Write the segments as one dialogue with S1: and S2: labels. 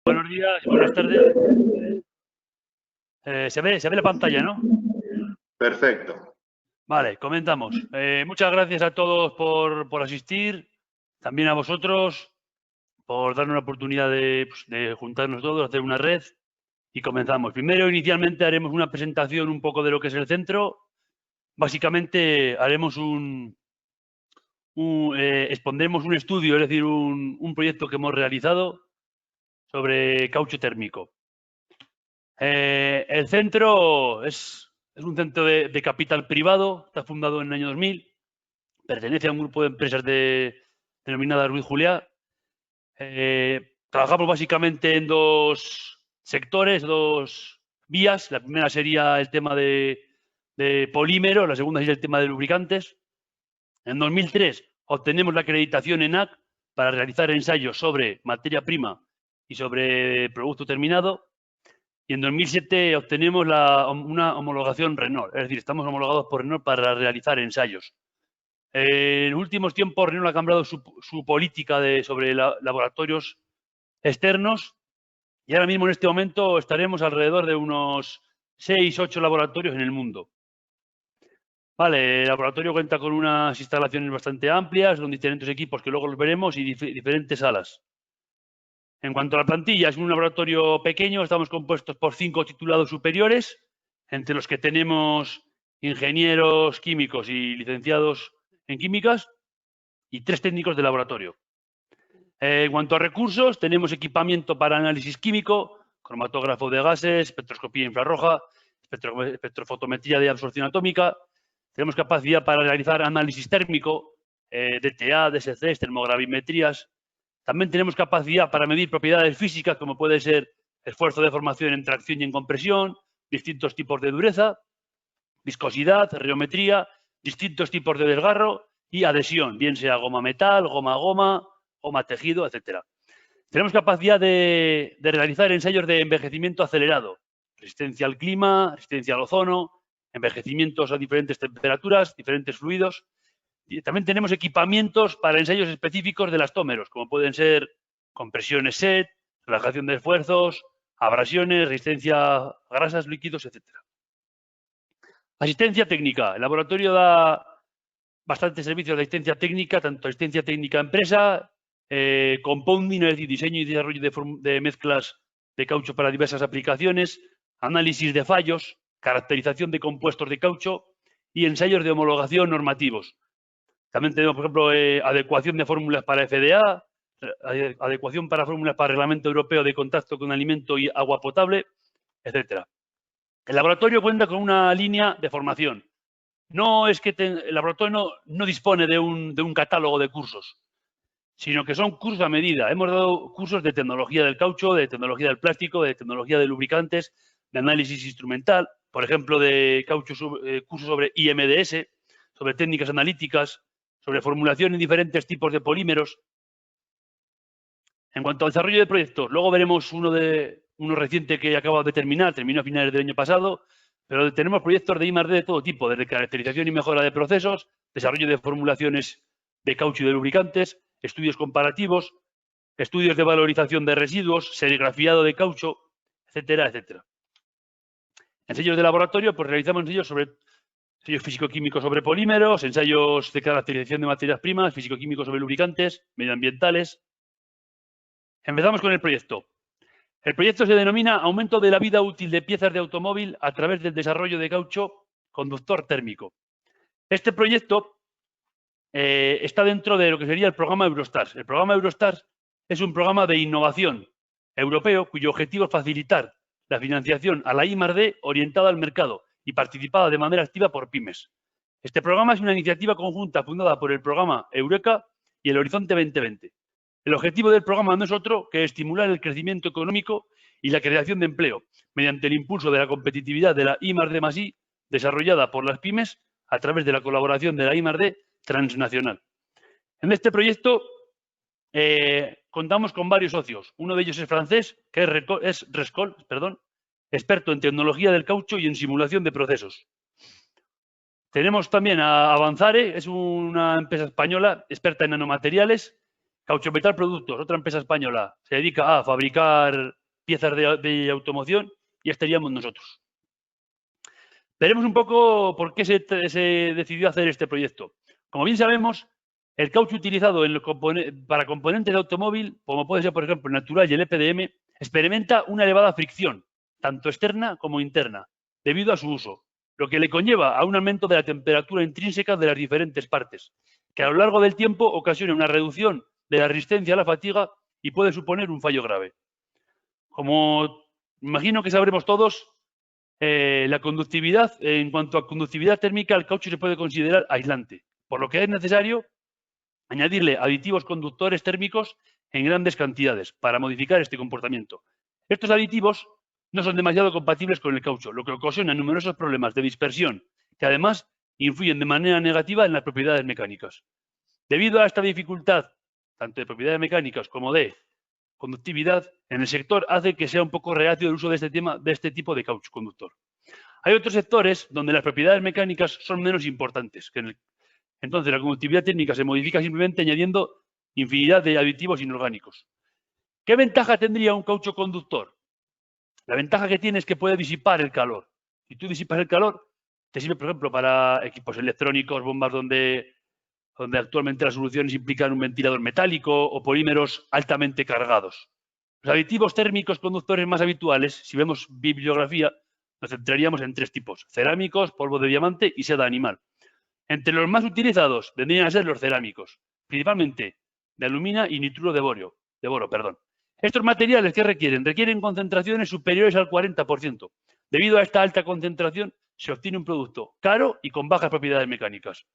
S1: Buenos días, buenas tardes. Se ve la pantalla, ¿no?
S2: Perfecto.
S1: Vale, comentamos. Muchas gracias a todos por asistir, también a vosotros por darnos la oportunidad de juntarnos todos, hacer una red y comenzamos. Primero, inicialmente, haremos una presentación un poco de lo que es el centro. Básicamente, haremos expondremos un estudio, es decir, un proyecto que hemos realizado sobre caucho térmico. El centro es un centro de capital privado, está fundado en el año 2000, pertenece a un grupo de empresas denominada Ruiz Juliá. Trabajamos básicamente en dos sectores, dos vías. La primera sería el tema de polímeros, la segunda sería el tema de lubricantes. En 2003 obtenemos la acreditación ENAC para realizar ensayos sobre materia prima y sobre producto terminado. Y en 2007 obtenemos una homologación Renault, es decir, estamos homologados por Renault para realizar ensayos. En últimos tiempos, Renault ha cambiado su política sobre laboratorios externos y ahora mismo en este momento estaremos alrededor de unos 6-8 laboratorios en el mundo. Vale, el laboratorio cuenta con unas instalaciones bastante amplias, con diferentes equipos que luego los veremos y diferentes salas. En cuanto a la plantilla, es un laboratorio pequeño, estamos compuestos por 5 titulados superiores, entre los que tenemos ingenieros químicos y licenciados en químicas y 3 técnicos de laboratorio. En cuanto a recursos, tenemos equipamiento para análisis químico, cromatógrafo de gases, espectroscopía infrarroja, espectrofotometría de absorción atómica. Tenemos capacidad para realizar análisis térmico, DTA, DSCs, termogravimetrías. También tenemos capacidad para medir propiedades físicas, como puede ser esfuerzo de formación en tracción y en compresión, distintos tipos de dureza, viscosidad, reometría, distintos tipos de desgarro y adhesión, bien sea goma metal, goma goma, goma tejido, etc. Tenemos capacidad de realizar ensayos de envejecimiento acelerado, resistencia al clima, resistencia al ozono, envejecimientos a diferentes temperaturas, diferentes fluidos. Y también tenemos equipamientos para ensayos específicos de elastómeros, como pueden ser compresiones SET, relajación de esfuerzos, abrasiones, resistencia a grasas, líquidos, etc. Asistencia técnica. El laboratorio da bastantes servicios de asistencia técnica, tanto asistencia técnica a empresa, compounding, es decir, diseño y desarrollo de mezclas de caucho para diversas aplicaciones, análisis de fallos, caracterización de compuestos de caucho y ensayos de homologación normativos. También tenemos, por ejemplo, adecuación de fórmulas para FDA, adecuación para fórmulas para Reglamento Europeo de Contacto con Alimento y Agua Potable, etc. El laboratorio cuenta con una línea de formación. No es que el laboratorio no dispone de un catálogo de cursos, sino que son cursos a medida. Hemos dado cursos de tecnología del caucho, de tecnología del plástico, de tecnología de lubricantes, de análisis instrumental, por ejemplo, de caucho, cursos sobre IMDS, sobre técnicas analíticas, sobre formulación en diferentes tipos de polímeros. En cuanto al desarrollo de proyectos, luego veremos uno reciente que acaba de terminar, terminó a finales del año pasado, pero tenemos proyectos de I+D de todo tipo, desde caracterización y mejora de procesos, desarrollo de formulaciones de caucho y de lubricantes, estudios comparativos, estudios de valorización de residuos, serigrafiado de caucho, etcétera, etcétera. Ensayos de laboratorio, pues realizamos ensayos físico-químicos sobre polímeros, ensayos de caracterización de materias primas, físico-químicos sobre lubricantes, medioambientales. Empezamos con el proyecto. El proyecto se denomina Aumento de la vida útil de piezas de automóvil a través del desarrollo de caucho conductor térmico. Este proyecto está dentro de lo que sería el programa Eurostars. El programa Eurostars es un programa de innovación europeo cuyo objetivo es facilitar la financiación a la I+D orientada al mercado y participada de manera activa por pymes. Este programa es una iniciativa conjunta fundada por el programa Eureka y el Horizonte 2020. El objetivo del programa no es otro que estimular el crecimiento económico y la creación de empleo mediante el impulso de la competitividad de la I+D+I desarrollada por las pymes a través de la colaboración de la I+D transnacional. En este proyecto contamos con varios socios. Uno de ellos es francés, que es Rescol, experto en tecnología del caucho y en simulación de procesos. Tenemos también a Avanzare, es una empresa española experta en nanomateriales Cauchometal Productos, otra empresa española, se dedica a fabricar piezas de automoción y estaríamos nosotros. Veremos un poco por qué se decidió hacer este proyecto. Como bien sabemos, el caucho utilizado para componentes de automóvil, como puede ser, por ejemplo, el natural y el EPDM, experimenta una elevada fricción, tanto externa como interna, debido a su uso, lo que le conlleva a un aumento de la temperatura intrínseca de las diferentes partes, que a lo largo del tiempo ocasiona una reducción de la resistencia a la fatiga y puede suponer un fallo grave. Como imagino que sabremos todos, la conductividad, en cuanto a conductividad térmica, el caucho se puede considerar aislante, por lo que es necesario añadirle aditivos conductores térmicos en grandes cantidades para modificar este comportamiento. Estos aditivos no son demasiado compatibles con el caucho, lo que ocasiona numerosos problemas de dispersión que además influyen de manera negativa en las propiedades mecánicas. Debido a esta dificultad, tanto de propiedades mecánicas como de conductividad, en el sector hace que sea un poco reacio el uso de este tipo de caucho conductor. Hay otros sectores donde las propiedades mecánicas son menos importantes. Entonces, la conductividad técnica se modifica simplemente añadiendo infinidad de aditivos inorgánicos. ¿Qué ventaja tendría un caucho conductor? La ventaja que tiene es que puede disipar el calor. Si tú disipas el calor, te sirve, por ejemplo, para equipos electrónicos, bombas donde actualmente las soluciones implican un ventilador metálico o polímeros altamente cargados. Los aditivos térmicos conductores más habituales, si vemos bibliografía, nos centraríamos en tres tipos: cerámicos, polvo de diamante y seda animal. Entre los más utilizados vendrían a ser los cerámicos, principalmente de alumina y nitruro de boro. Estos materiales, ¿qué requieren? Requieren concentraciones superiores al 40%. Debido a esta alta concentración, se obtiene un producto caro y con bajas propiedades mecánicas.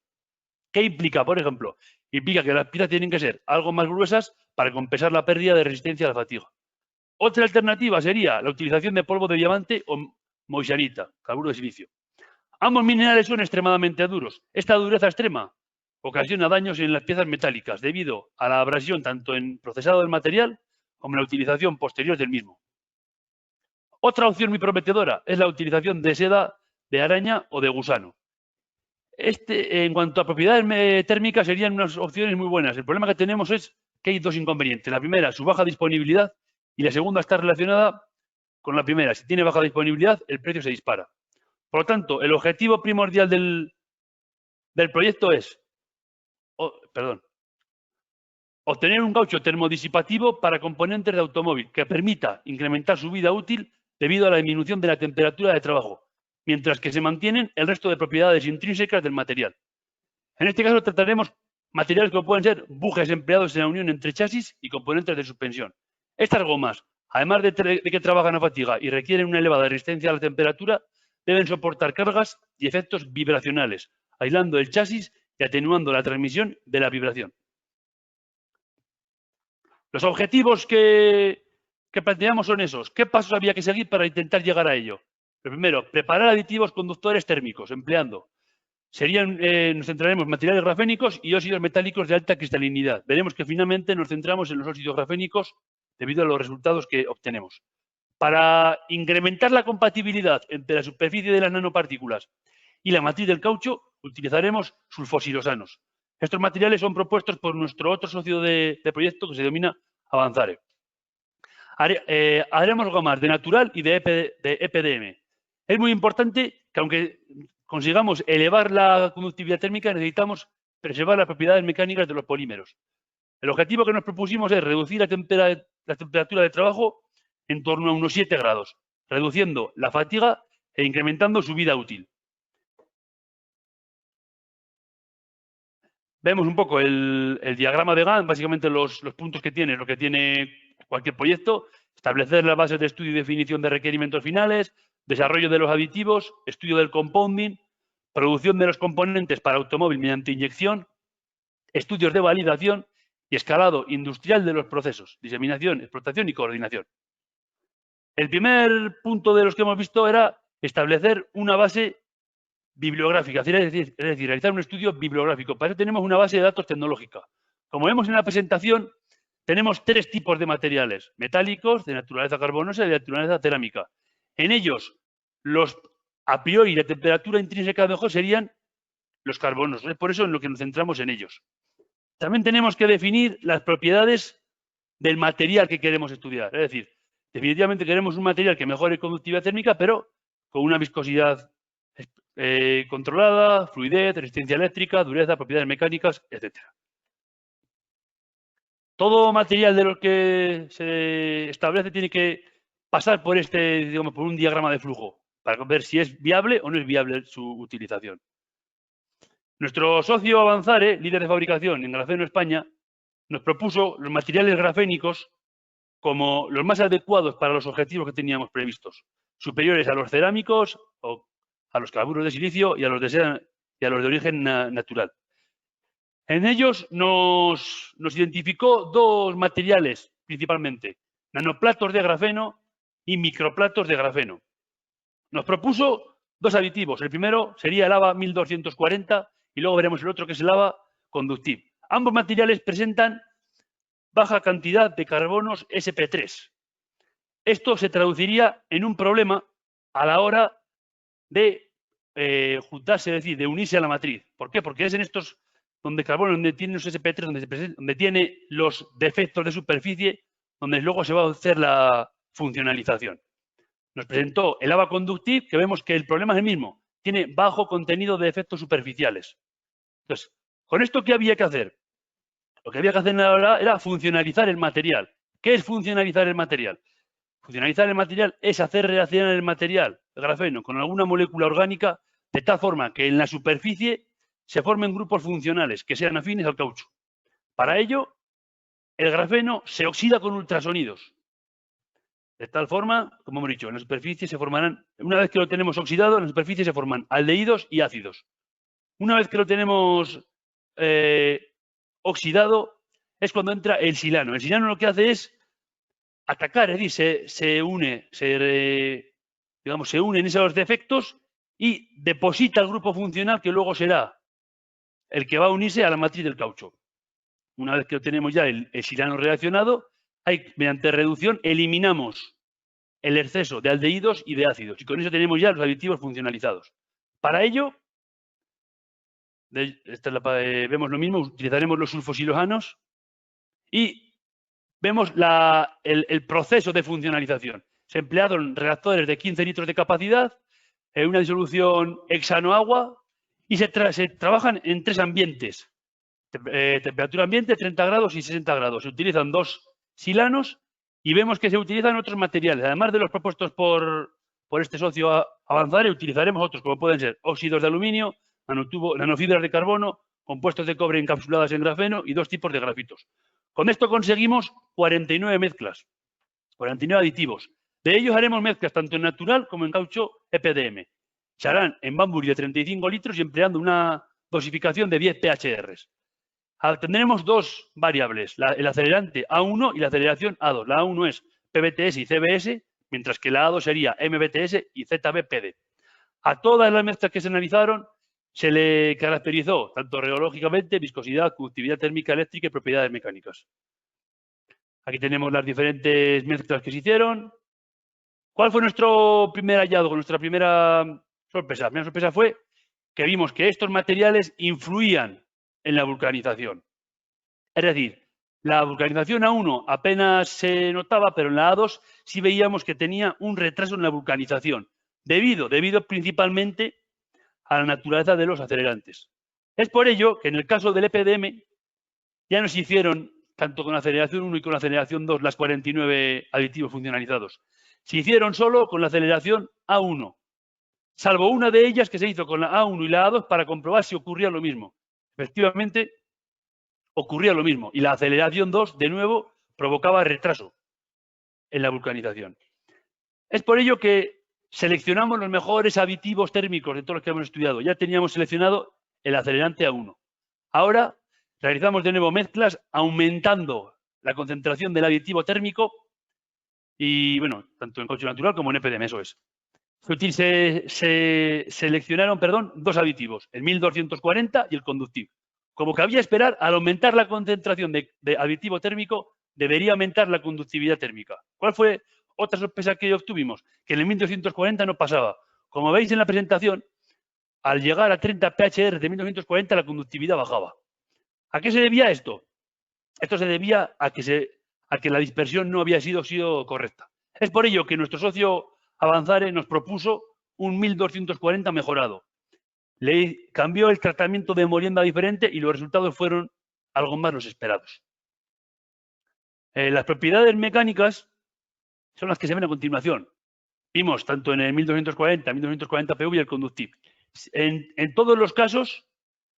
S1: ¿Qué implica? Por ejemplo, implica que las piezas tienen que ser algo más gruesas para compensar la pérdida de resistencia a la fatiga. Otra alternativa sería la utilización de polvo de diamante o moissanita, carburo de silicio. Ambos minerales son extremadamente duros. Esta dureza extrema ocasiona daños en las piezas metálicas debido a la abrasión tanto en procesado del material como en la utilización posterior del mismo. Otra opción muy prometedora es la utilización de seda de araña o de gusano. En cuanto a propiedades térmicas, serían unas opciones muy buenas. El problema que tenemos es que hay dos inconvenientes. La primera, su baja disponibilidad, y la segunda está relacionada con la primera. Si tiene baja disponibilidad, el precio se dispara. Por lo tanto, el objetivo primordial del proyecto es obtener un caucho termodisipativo para componentes de automóvil que permita incrementar su vida útil debido a la disminución de la temperatura de trabajo, mientras que se mantienen el resto de propiedades intrínsecas del material. En este caso trataremos materiales como pueden ser bujes empleados en la unión entre chasis y componentes de suspensión. Estas gomas, además de que trabajan a fatiga y requieren una elevada resistencia a la temperatura, deben soportar cargas y efectos vibracionales, aislando el chasis y atenuando la transmisión de la vibración. Los objetivos que planteamos son esos. ¿Qué pasos había que seguir para intentar llegar a ello? Lo primero, preparar aditivos conductores térmicos, empleando. Nos centraremos en materiales grafénicos y óxidos metálicos de alta cristalinidad. Veremos que finalmente nos centramos en los óxidos grafénicos debido a los resultados que obtenemos. Para incrementar la compatibilidad entre la superficie de las nanopartículas y la matriz del caucho, utilizaremos sulfosilosanos. Estos materiales son propuestos por nuestro otro socio de proyecto que se denomina Avanzare. Haremos gomas de natural y de EPDM. Es muy importante que, aunque consigamos elevar la conductividad térmica, necesitamos preservar las propiedades mecánicas de los polímeros. El objetivo que nos propusimos es reducir la temperatura de trabajo en torno a unos 7 grados, reduciendo la fatiga e incrementando su vida útil. Vemos un poco el diagrama de Gantt, básicamente los puntos que tiene, lo que tiene cualquier proyecto: establecer las bases de estudio y definición de requerimientos finales, desarrollo de los aditivos, estudio del compounding, producción de los componentes para automóvil mediante inyección, estudios de validación y escalado industrial de los procesos, diseminación, explotación y coordinación. El primer punto de los que hemos visto era establecer una base bibliográfica, es decir, realizar un estudio bibliográfico. Para eso tenemos una base de datos tecnológica. Como vemos en la presentación, tenemos 3 tipos de materiales: metálicos, de naturaleza carbonosa y de naturaleza cerámica. En ellos, los a priori de temperatura intrínseca mejor serían los carbonosos. Es por eso en lo que nos centramos en ellos. también tenemos que definir las propiedades del material que queremos estudiar. Es decir, definitivamente queremos un material que mejore conductividad térmica, pero con una viscosidad controlada, fluidez, resistencia eléctrica, dureza, propiedades mecánicas, etc. Todo material de los que se establece tiene que pasar por digamos, por un diagrama de flujo para ver si es viable o no es viable su utilización. Nuestro socio Avanzare, líder de fabricación en grafeno España, nos propuso los materiales grafénicos como los más adecuados para los objetivos que teníamos previstos, superiores a los cerámicos, o a los carburos de silicio y a los de origen natural. En ellos nos identificó dos materiales principalmente, nanoplatos de grafeno y microplatos de grafeno. Nos propuso dos aditivos. El primero sería el AVA 1240 y luego veremos el otro, que es el AVA Conductiv. Ambos materiales presentan baja cantidad de carbonos sp3. Esto se traduciría en un problema a la hora de juntarse, es decir, de unirse a la matriz. ¿Por qué? Porque es en estos donde carbono, donde tiene los sp3, donde tiene los defectos de superficie, donde luego se va a hacer la funcionalización. Nos presentó el AVA Conductiv, que vemos que el problema es el mismo. Tiene bajo contenido de efectos superficiales. Entonces, ¿con esto qué había que hacer? Lo que había que hacer ahora era funcionalizar el material. ¿Qué es funcionalizar el material? Funcionalizar el material es hacer reaccionar el material, el grafeno, con alguna molécula orgánica de tal forma que en la superficie se formen grupos funcionales que sean afines al caucho. Para ello, el grafeno se oxida con ultrasonidos. De tal forma, como hemos dicho, en la superficie se formarán, una vez que lo tenemos oxidado, en la superficie se forman aldehídos y ácidos. Una vez que lo tenemos oxidado, es cuando entra el silano. El silano lo que hace es atacar, es decir, se une en esos defectos y deposita el grupo funcional que luego será el que va a unirse a la matriz del caucho. Una vez que tenemos ya el silano reaccionado, mediante reducción eliminamos el exceso de aldehídos y de ácidos y con eso tenemos ya los aditivos funcionalizados. Para ello, vemos lo mismo, utilizaremos los sulfosiloanos y vemos el proceso de funcionalización. Se emplearon reactores de 15 litros de capacidad, en una disolución hexano-agua y se trabajan en tres ambientes. Temperatura ambiente, 30 grados y 60 grados. Se utilizan dos silanos y vemos que se utilizan otros materiales. Además de los propuestos por este socio Avanzare, utilizaremos otros, como pueden ser óxidos de aluminio, nanofibras de carbono, compuestos de cobre encapsuladas en grafeno y dos tipos de grafitos. Con esto conseguimos 49 mezclas, 49 aditivos. De ellos haremos mezclas tanto en natural como en caucho EPDM. Se harán en Banbury de 35 litros y empleando una dosificación de 10 PHRs. Tendremos dos variables, el acelerante A1 y la aceleración A2. La A1 es PBTS y CBS, mientras que la A2 sería MBTS y ZBPD. A todas las mezclas que se analizaron se le caracterizó tanto reológicamente, viscosidad, conductividad térmica eléctrica y propiedades mecánicas. Aquí tenemos las diferentes mezclas que se hicieron. ¿Cuál fue nuestro primer hallazgo, nuestra primera sorpresa? La primera sorpresa fue que vimos que estos materiales influían en la vulcanización. Es decir, la vulcanización A1 apenas se notaba, pero en la A2 sí veíamos que tenía un retraso en la vulcanización, debido principalmente a la naturaleza de los acelerantes. Es por ello que en el caso del EPDM ya nos hicieron, tanto con la aceleración 1 y con la aceleración 2, las 49 aditivos funcionalizados. Se hicieron solo con la aceleración A1, salvo una de ellas que se hizo con la A1 y la A2 para comprobar si ocurría lo mismo. Efectivamente, ocurría lo mismo y la aceleración 2, de nuevo, provocaba retraso en la vulcanización. Es por ello que seleccionamos los mejores aditivos térmicos de todos los que hemos estudiado. Ya teníamos seleccionado el acelerante A1. Ahora realizamos de nuevo mezclas aumentando la concentración del aditivo térmico y, bueno, tanto en caucho natural como en EPDM, eso es. Se seleccionaron, dos aditivos, el 1240 y el Conductiv. Como cabía esperar, al aumentar la concentración de aditivo térmico, debería aumentar la conductividad térmica. ¿Cuál fue otra sorpresa que obtuvimos? Que en el 1240 no pasaba. Como veis en la presentación, al llegar a 30 PHR de 1240, la conductividad bajaba. ¿A qué se debía esto? Esto se debía a que la dispersión no había sido correcta. Es por ello que nuestro socio Avanzare nos propuso un 1240 mejorado. Le cambió el tratamiento de molienda diferente y los resultados fueron algo más los esperados. Las propiedades mecánicas son las que se ven a continuación. Vimos tanto en el 1240, 1240 PV y el conductiv. En todos los casos,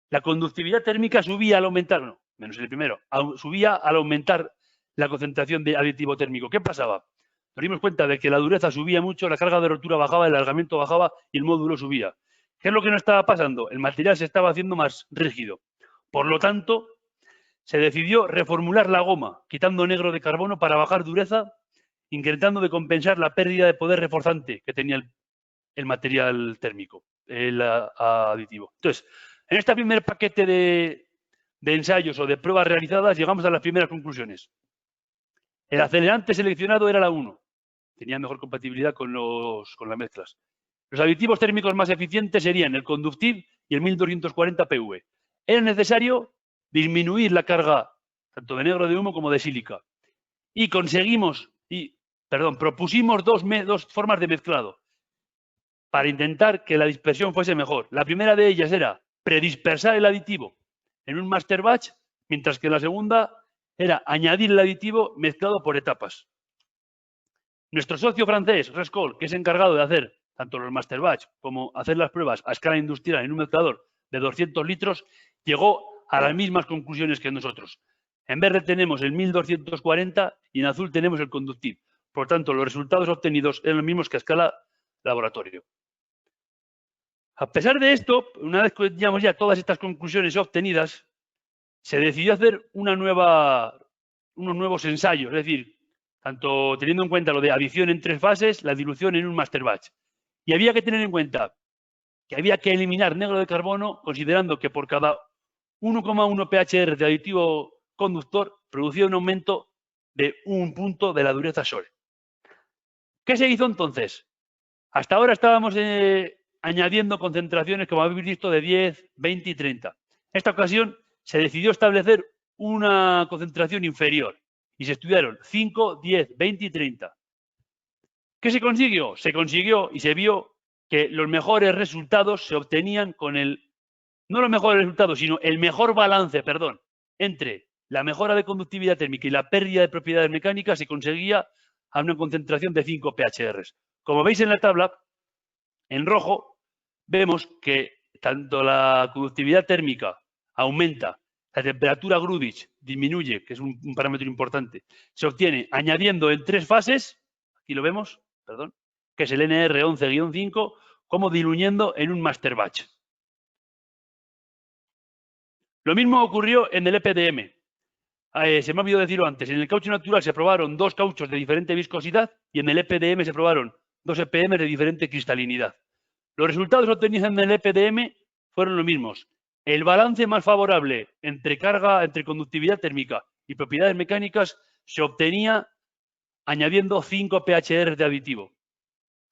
S1: la conductividad térmica subía al aumentar, no, menos el primero, subía al aumentar la concentración de aditivo térmico. ¿Qué pasaba? Nos dimos cuenta de que la dureza subía mucho, la carga de rotura bajaba, el alargamiento bajaba y el módulo subía. ¿Qué es lo que no estaba pasando? El material se estaba haciendo más rígido. Por lo tanto, se decidió reformular la goma, quitando negro de carbono para bajar dureza, intentando de compensar la pérdida de poder reforzante que tenía el material térmico, el aditivo. Entonces, en este primer paquete de ensayos o de pruebas realizadas, llegamos a las primeras conclusiones. El acelerante seleccionado era la 1. Tenía mejor compatibilidad con las mezclas. Los aditivos térmicos más eficientes serían el conductiv y el 1240 PV. Era necesario disminuir la carga tanto de negro de humo como de sílica. Y propusimos dos formas de mezclado para intentar que la dispersión fuese mejor. La primera de ellas era predispersar el aditivo en un master batch, mientras que la segunda era añadir el aditivo mezclado por etapas. Nuestro socio francés, Rescol, que es encargado de hacer tanto los master batch como hacer las pruebas a escala industrial en un mezclador de 200 litros, llegó a las mismas conclusiones que nosotros. En verde tenemos el 1240 y en azul tenemos el conductiv. Por tanto, los resultados obtenidos eran los mismos que a escala laboratorio. A pesar de esto, una vez que teníamos ya todas estas conclusiones obtenidas, se decidió hacer unos nuevos ensayos, es decir, tanto teniendo en cuenta lo de adición en 3 fases, la dilución en un master batch. Y había que tener en cuenta que había que eliminar negro de carbono, considerando que por cada 1,1 pHR de aditivo conductor producía un aumento de 1 punto de la dureza SOLE. ¿Qué se hizo entonces? Hasta ahora estábamos añadiendo concentraciones, como habéis visto, de 10, 20 y 30. En esta ocasión se decidió establecer una concentración inferior y se estudiaron 5, 10, 20 y 30. ¿Qué se consiguió? Se consiguió y se vio que los mejores resultados se obtenían con no los mejores resultados, sino el mejor balance, entre la mejora de conductividad térmica y la pérdida de propiedades mecánicas se conseguía a una concentración de 5 pHR. Como veis en la tabla, en rojo, vemos que tanto la conductividad térmica aumenta, la temperatura Grudich disminuye, que es un parámetro importante, se obtiene añadiendo en 3 fases, aquí lo vemos, que es el NR11-5, como diluyendo en un master batch. Lo mismo ocurrió en el EPDM. Se me ha olvidado decirlo antes, en el caucho natural se probaron 2 cauchos de diferente viscosidad y en el EPDM se probaron 2 EPM de diferente cristalinidad. Los resultados obtenidos en el EPDM fueron los mismos. El balance más favorable entre conductividad térmica y propiedades mecánicas se obtenía añadiendo 5 pHR de aditivo.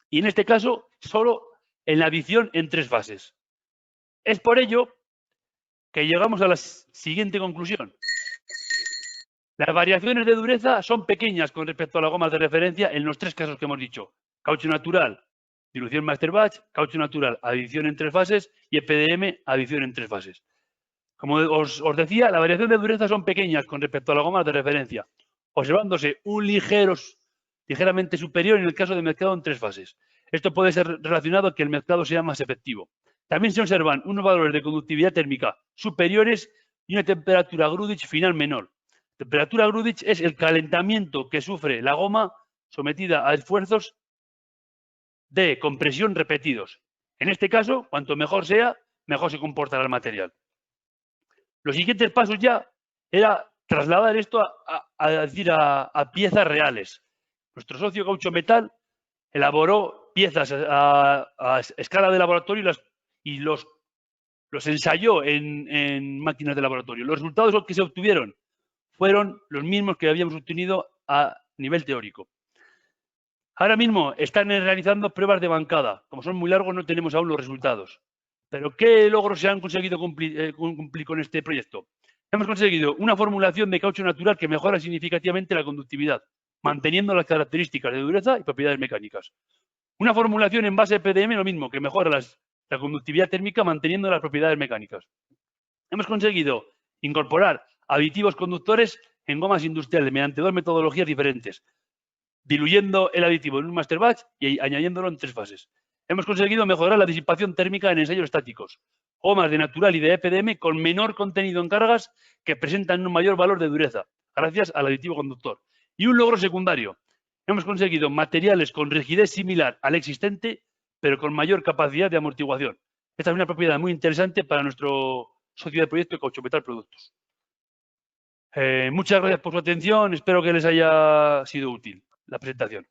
S1: Y en este caso, solo en la adición en 3 fases. Es por ello que llegamos a la siguiente conclusión. Las variaciones de dureza son pequeñas con respecto a las gomas de referencia en los 3 casos que hemos dicho. Caucho natural, dilución master batch, caucho natural, adición en 3 fases y EPDM, adición en 3 fases. Como os decía, la variación de dureza son pequeñas con respecto a las gomas de referencia, observándose un ligeramente superior en el caso de mezclado en 3 fases. Esto puede ser relacionado a que el mezclado sea más efectivo. También se observan unos valores de conductividad térmica superiores y una temperatura Grudich final menor. Temperatura Grudich es el calentamiento que sufre la goma sometida a esfuerzos de compresión repetidos. En este caso, cuanto mejor sea, mejor se comportará el material. Los siguientes pasos ya era trasladar esto a piezas reales. Nuestro socio Caucho Metal elaboró piezas a escala de laboratorio y los ensayó en máquinas de laboratorio. Los resultados que se obtuvieron fueron los mismos que habíamos obtenido a nivel teórico. Ahora mismo están realizando pruebas de bancada. Como son muy largos, no tenemos aún los resultados. Pero ¿qué logros se han conseguido cumplir con este proyecto? Hemos conseguido una formulación de caucho natural que mejora significativamente la conductividad, manteniendo las características de dureza y propiedades mecánicas. Una formulación en base PDM, lo mismo, que mejora la conductividad térmica manteniendo las propiedades mecánicas. Hemos conseguido incorporar aditivos conductores en gomas industriales mediante dos metodologías diferentes, diluyendo el aditivo en un master batch y añadiéndolo en 3 fases. Hemos conseguido mejorar la disipación térmica en ensayos estáticos, gomas de natural y de EPDM con menor contenido en cargas que presentan un mayor valor de dureza, gracias al aditivo conductor. Y un logro secundario. Hemos conseguido materiales con rigidez similar al existente, pero con mayor capacidad de amortiguación. Esta es una propiedad muy interesante para nuestro socio de proyecto Cauchometal Productos. Muchas gracias por su atención. Espero que les haya sido útil la presentación.